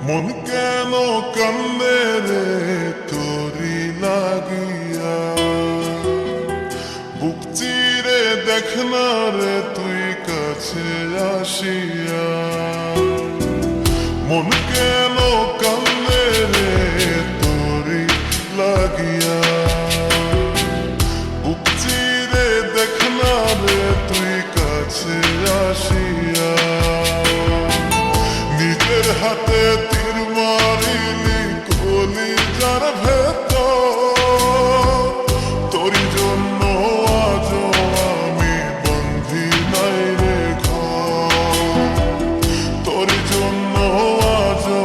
মন কেন কান্দে রে তোরি লাগিয়া, বুক চিরে দেখ না রে তুই কাছে আসিয়া। মন কেন কান্দে রে তোরি লাগিয়া, বুক চিরে দেখ না রে তুই কাছে আসিয়া। নিজের হাতে তীর মারিলি কলিজার ভেতর, তোরি জন্য আজও আমি বন্ধি নাই রে ঘর, তোরি জন্য আজও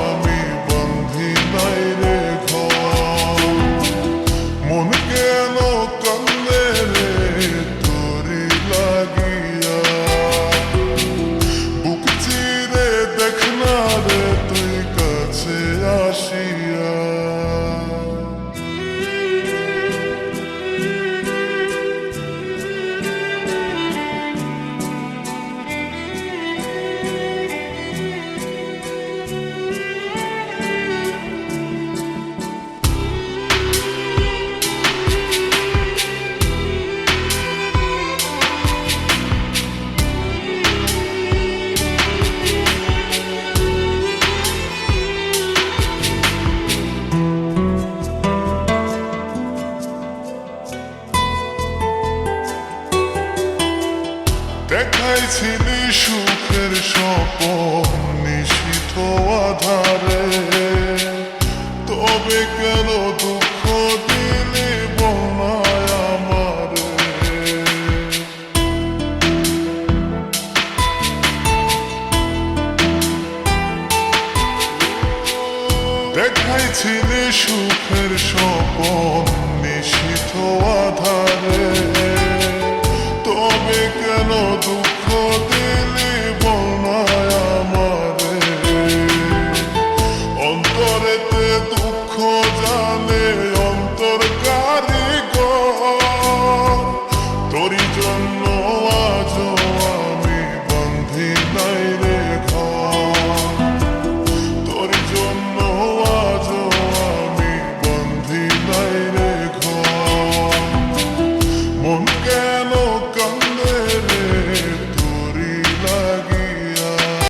আমি বন্ধি নাই রে ঘর। মন কেন কান্দে রে তোরি লাগিয়া, বুক চিরে দেখ না রে তুই কাছে আসিয়া। দেখাইছিলি সুখের স্বপন নিশীথ আধারে, তবে কেন দুঃখ দিলি বনায় আমারে। দেখাইছিলি সুখের স্বপন নিশীথ আধারে, তবে কেন দুঃখ দিলি